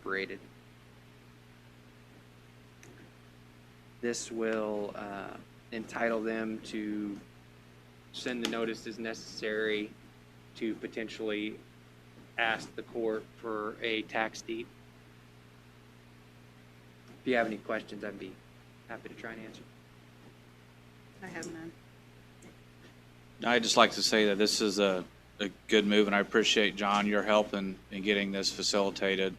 Incorporated. This will entitle them to send the notices necessary to potentially ask the court for a tax deed. If you have any questions, I'd be happy to try and answer. I have none. I'd just like to say that this is a good move, and I appreciate, John, your help in getting this facilitated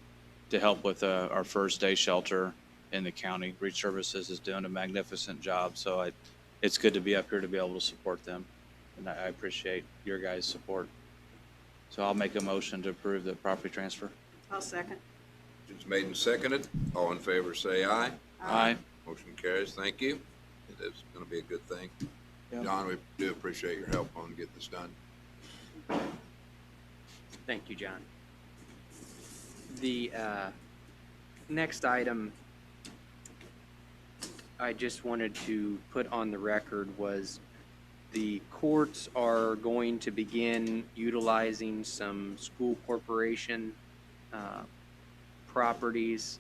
to help with our first day shelter in the county. Reach Services is doing a magnificent job, so it's good to be up here to be able to support them, and I appreciate your guys' support. So I'll make a motion to approve the property transfer. I'll second. It's made and seconded. All in favor say aye. Aye. Motion carries. Thank you. It's going to be a good thing. Yeah. John, we do appreciate your help on getting this done. Thank you, John. The next item I just wanted to put on the record was the courts are going to begin utilizing some school corporation properties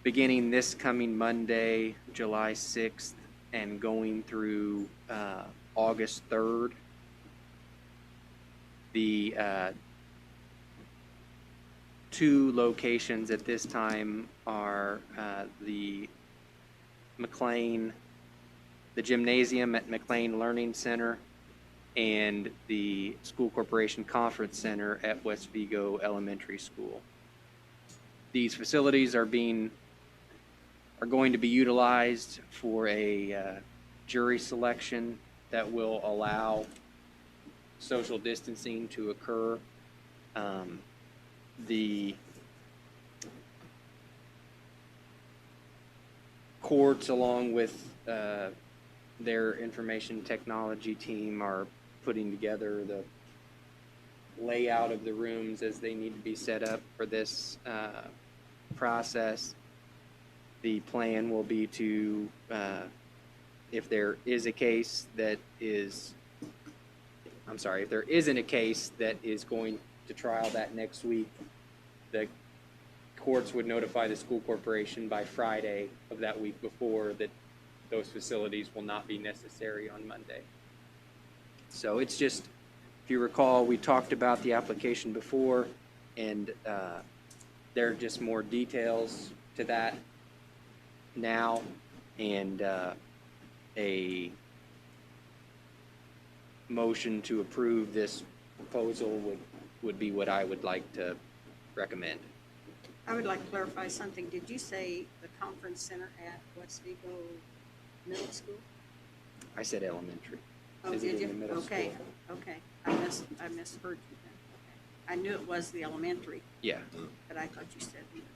beginning this coming Monday, July 6th, and going through August 3rd. The two locations at this time are the gymnasium at McLean Learning Center and the School Corporation Conference Center at West Vigo Elementary School. These facilities are going to be utilized for a jury selection that will allow social distancing to occur. The courts, along with their information technology team, are putting together the layout of the rooms as they need to be set up for this process. The plan will be to, if there isn't a case that is going to trial that next week, the courts would notify the school corporation by Friday of that week before that those facilities will not be necessary on Monday. So it's just, if you recall, we talked about the application before, and there are just more details to that now, and a motion to approve this proposal would be what I would like to recommend. I would like to clarify something. Did you say the conference center at West Vigo Middle School? I said elementary. Oh, Is it did in you? the middle Okay, school? okay. I misheard you then. Okay. I knew it was the elementary, Yeah. but I thought you said middle.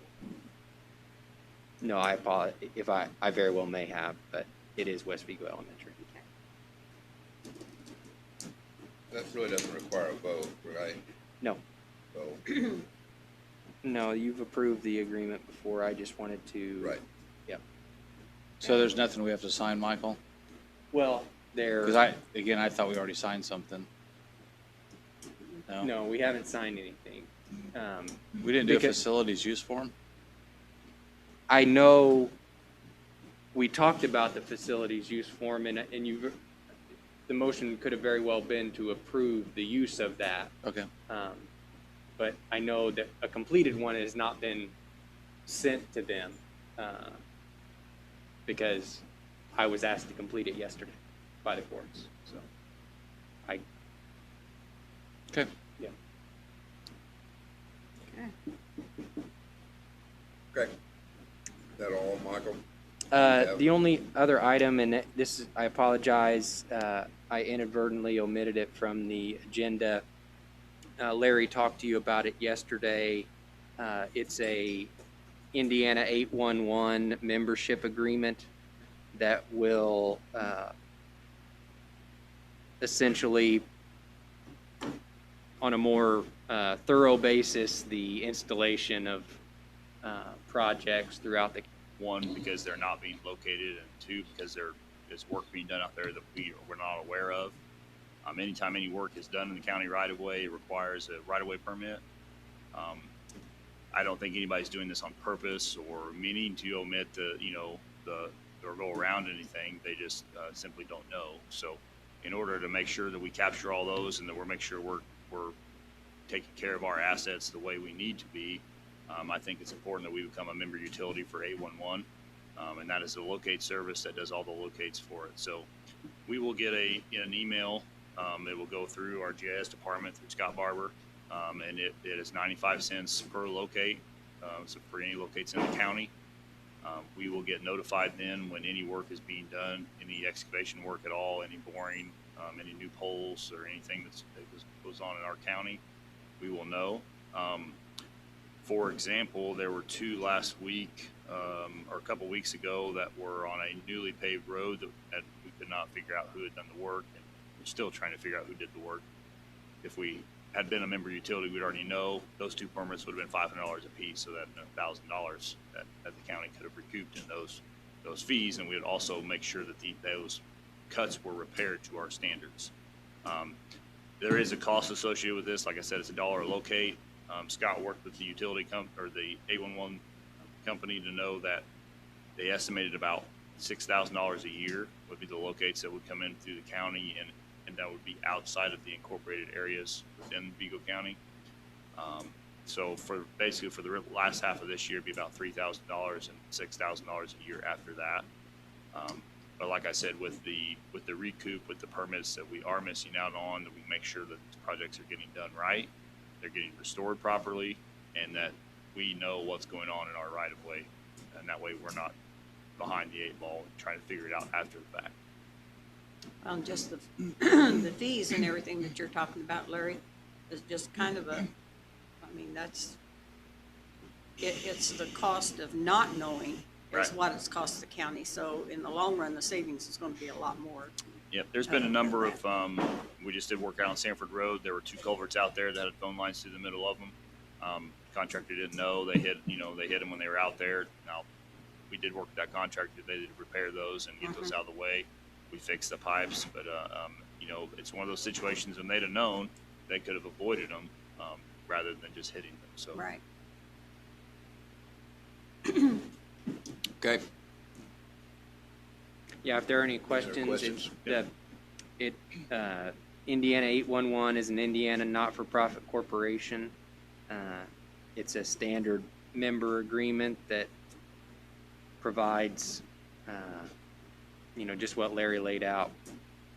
No, I apologize. If I very well may have, but it is West Vigo Elementary. Okay. That really doesn't require a vote, right? No. So, No, you've approved the agreement before. I just wanted to. right. Yep. So there's nothing we have to sign, Michael? Well, Because I thought we already signed something. No, we haven't signed anything. We didn't do a because- facilities use form? I know we talked about the facilities use form, and the motion could have very well been to approve the use of that. Okay. But I know that a completed one has not been sent to them because I was asked to complete it yesterday by the courts. So Okay. yeah. Okay. Okay. Is that all, Michael? The only other item, and I apologize, I inadvertently omitted it from the agenda. Larry talked to you about it yesterday. It's a Indiana 811 membership agreement that will essentially, on a more thorough basis, the installation of projects throughout the. One, because they're not being located, and two, because there's work being done out there that we're not aware of. Anytime any work is done in the county right-of-way, it requires a right-of-way permit. I don't think anybody's doing this on purpose or meaning to omit or go around anything. They just simply don't know. So in order to make sure that we capture all those and that we're make sure we're taking care of our assets the way we need to be, I think it's important that we become a member utility for 811, and that is a locate service that does all the locates for it. So we will get an email. It will go through our GIS department through Scott Barber, and it is 95 cents per locate, so for any locates in the county. We will get notified then when any work is being done, any excavation work at all, any boring, any new poles or anything that goes on in our county, we will know. For example, there were 2 last week or a couple weeks ago that were on a newly paved road that we could not figure out who had done the work, and we're still trying to figure out who did the work. If we had been a member utility, we'd already know. Those 2 permits would have been $500 a piece, so that $1,000 that the county could have recouped in those fees, and we'd also make sure that those cuts were repaired to our standards. There is a cost associated with this. Like I said, it's $1 a locate. Scott worked with the utility or the 811 company to know that they estimated about $6,000 a year would be the locates that would come in through the county, and that would be outside of the incorporated areas within Vigo County. So for the last half of this year, it'd be about $3,000 and $6,000 a year after that. But like I said, with the recoup, with the permits that we are missing out on, that we make sure that the projects are getting done right, they're getting restored properly, and that we know what's going on in our right of way, and that way we're not behind the 8 ball and trying to figure it out after the fact. Just the fees and everything that you're talking about, Larry, is just kind of it's the cost of not knowing is Right. what it's cost the county. So in the long run, the savings is going to be a lot more. Yep, there's been a number of, we just did work out on Sanford Road. There were 2 culverts out there that had phone lines through the middle of them. Contractor didn't know. They hit them when they were out there. Now, we did work with that contractor. They did repair those and get those out of the way. We fixed the pipes, but, it's one of those situations when they'd have known, they could have avoided them rather than just hitting them. So. Right. Okay. Yeah, if there are any questions, questions? Indiana 811 is an Indiana not-for-profit corporation. It's a standard member agreement that provides, just what Larry laid out.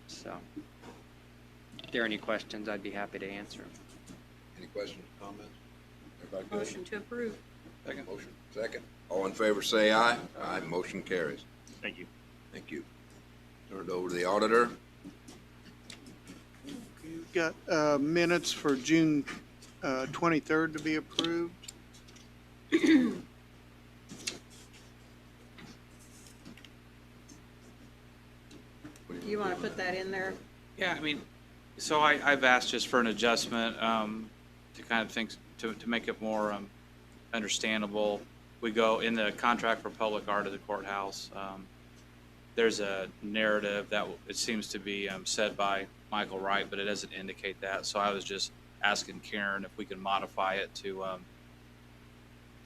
So, if there are any questions, I'd be happy to answer them. Any questions, comments? Everybody good? Motion to approve. Motion, second. All in favor, say aye. Aye, motion carries. Thank you. Thank you. Turn it over to the auditor. You've got minutes for June 23rd to be approved. Do you want to put that in there? Yeah, so I've asked just for an adjustment to kind of think, to make it more understandable. We go in the contract for public art of the courthouse. There's a narrative that it seems to be said by Michael Wright, but it doesn't indicate that. So I was just asking Karen if we could modify it to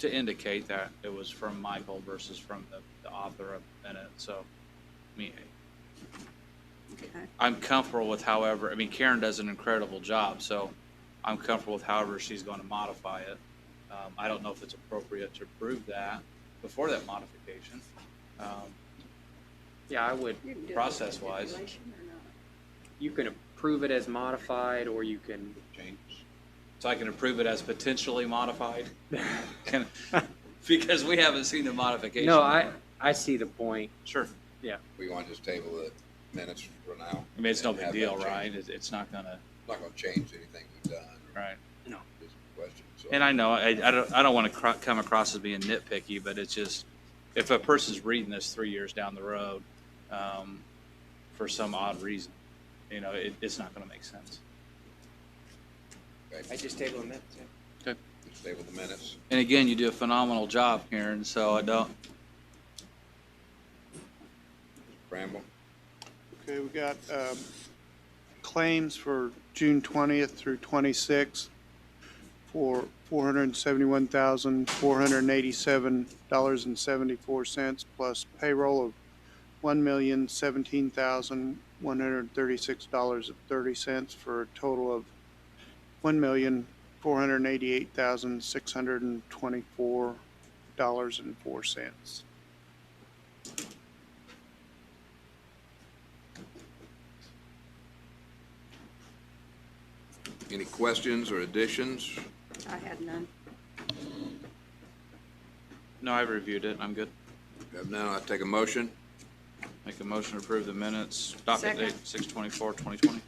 indicate that it was from Michael versus from the author of the minute. So, Okay. I'm comfortable with however, Karen does an incredible job, so I'm comfortable with however she's going to modify it. I don't know if it's appropriate to approve that before that modification. Yeah, I would, You can do it process-wise. with stipulation or not. you can approve it as modified, or you can, Change. So I can approve it as potentially modified? Because we haven't seen the modification. no, I see the point. Sure. Yeah. We want to just table the minutes for now. It's no and big have deal, that right? change. It's not gonna, Not going to change anything we've done. right. No. Just a question. So. And I know, I don't want to come across as being nitpicky, but it's just, if a person's reading this 3 years down the road, for some odd reason, it's not going to make sense. Okay. I just table the minutes, yeah. Okay. Just table the minutes. And again, you do a phenomenal job, Karen, so I don't, Bramble. Okay, we got claims for June 20th through 26th for $471,487.74 plus payroll of $1,017,136.30 for a total of $1,488,624.04. Any questions or additions? I had none. No, I reviewed it. I'm good. Have none, I take a motion. Make a motion to approve the minutes, docket Second. date 6/24/2020.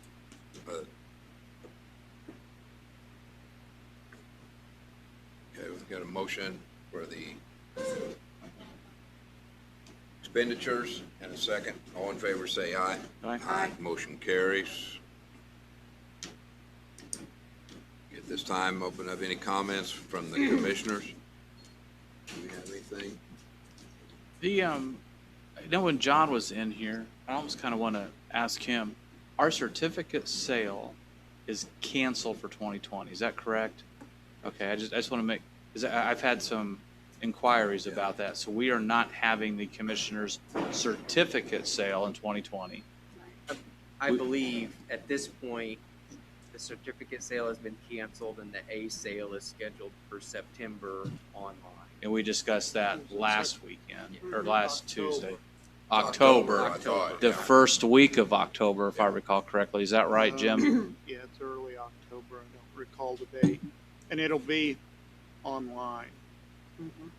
Okay, we've got a motion for the expenditures and a second. All in favor, say aye. Aye. Aye. Motion carries. At this time, open up any comments from the commissioners. Do we have anything? I know when John was in here, I almost kind of want to ask him, our certificate sale is canceled for 2020. Is that correct? Okay, I just want to make, because I've had some inquiries about that. So we are not having the commissioner's certificate sale in 2020. I believe at this point, the certificate sale has been canceled and the A sale is scheduled for September online. And we discussed that last weekend, or last Tuesday. I October, thought, the yeah. first week of October, if I recall correctly. Is that right, Jim? Yeah, it's early October. I don't recall the date. And it'll be online.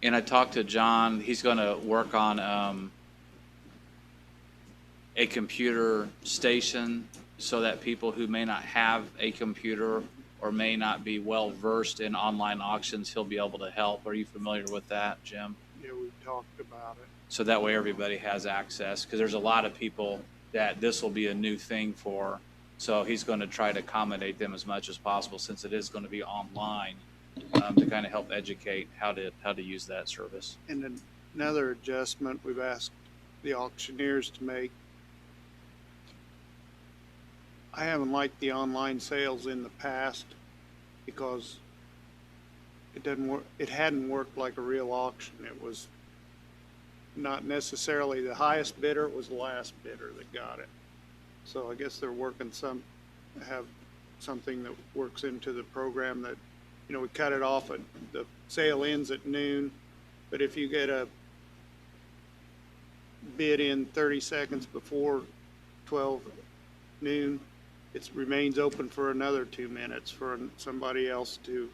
And I talked to John, he's gonna work on, a computer station so that people who may not have a computer or may not be well versed in online auctions, he'll be able to help. Are you familiar with that, Jim? Yeah, we've talked about it. So that way everybody has access, because there's a lot of people that this will be a new thing for. So he's going to try to accommodate them as much as possible, since it is going to be online, to kind of help educate how to use that service. And then another adjustment we've asked the auctioneers to make. I haven't liked the online sales in the past because it doesn't work. It hadn't worked like a real auction. It was not necessarily the highest bidder, it was the last bidder that got it. So I guess they're working have something that works into the program that, we cut it off at, the sale ends at noon, but if you get a bid in 30 seconds before 12 noon, it remains open for another 2 minutes for somebody else to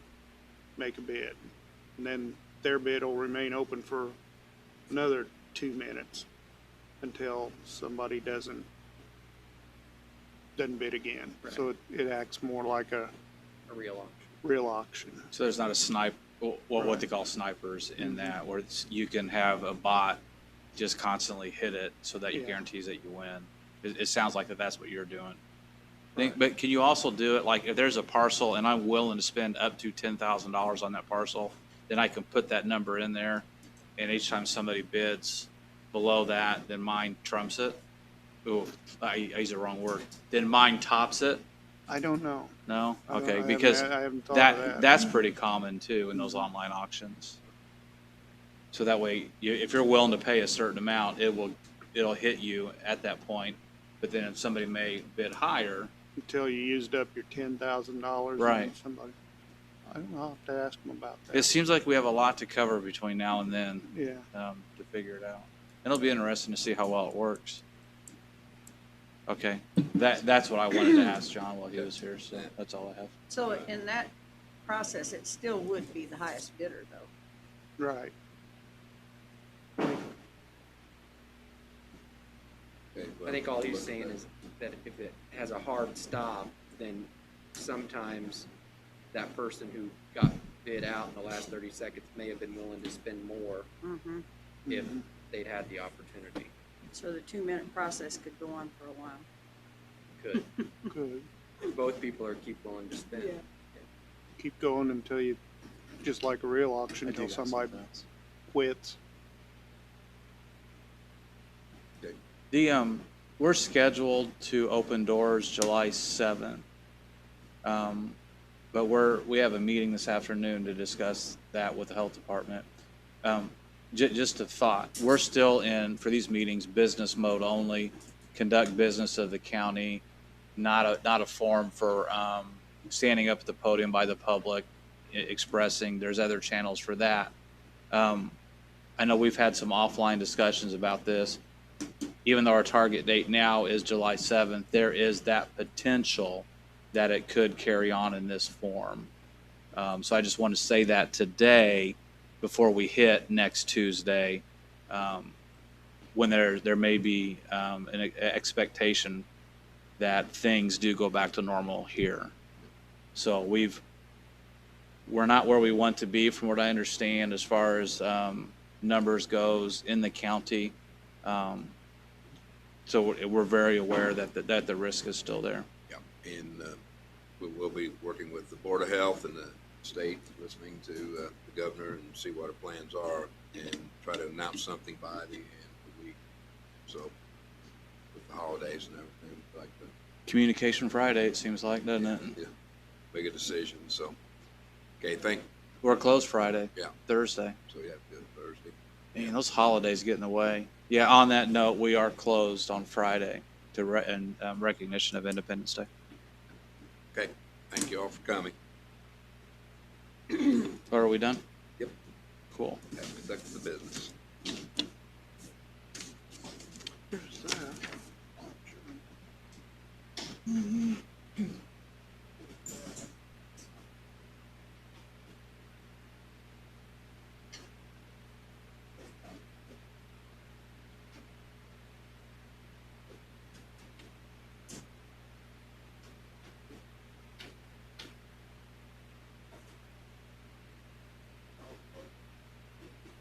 make a bid. And then their bid will remain open for another 2 minutes until somebody doesn't bid again. Right. So it acts more like a A real auction. real auction. So there's not a snipe, what they call snipers in that, where you can have a bot just constantly hit it so that you Yeah. guarantees that you win. It sounds like that's what you're doing. But can you also do it, like if there's a parcel and I'm willing to spend up to $10,000 on that parcel, then I can put that number in there, and each time somebody bids below that, then mine trumps it? Ooh, I used the wrong word. Then mine tops it? I don't know. No? I don't- I Okay, haven't- because I haven't thought of that. that's pretty common too in those online auctions. So that way, if you're willing to pay a certain amount, it'll hit you at that point. But then if somebody may bid higher, Until you used up your $10,000. Right. Somebody, I don't know, I'll have to ask them about that. it seems like we have a lot to cover between now and then, Yeah, to figure it out. It'll be interesting to see how well it works. Okay, that's what I wanted to ask John while he was here, so that's all I have. So in that process, it still would be the highest bidder, though. right. Okay, well, I think all he's look at saying that. is that if it has a hard stop, then sometimes that person who got bid out in the last 30 seconds may have been willing to spend more Mm-hmm. if they'd had the opportunity. So the 2-minute process could go on for a while. Could. Good. Both people are keep willing to spend. Yeah. Keep going until you, just like a real auction, I do until got somebody something else. quits. We're scheduled to open doors July 7th. but we have a meeting this afternoon to discuss that with the health department. Just a thought, we're still in, for these meetings, business mode only, conduct business of the county, not a forum for standing up at the podium by the public, expressing. There's other channels for that. I know we've had some offline discussions about this. Even though our target date now is July 7th, there is that potential that it could carry on in this form. So I just want to say that today before we hit next Tuesday, when there may be an expectation that things do go back to normal here. So we're not where we want to be from what I understand as far as numbers goes in the county. So we're very aware that the risk is still there. Yeah, and we will be working with the Board of Health and the state, listening to the governor and see what our plans are, and try to announce something by the end of the week. So with the holidays and everything like that. Communication Friday, it seems like, doesn't it? Yeah, make a decision. So, okay, We're closed Friday. Yeah. Thursday. So yeah, good Thursday. Man, those holidays get in the way. Yeah, on that note, we are closed on Friday in recognition of Independence Day. Okay, thank you all for coming. Are we done? Yep. Cool. Have conducted the business.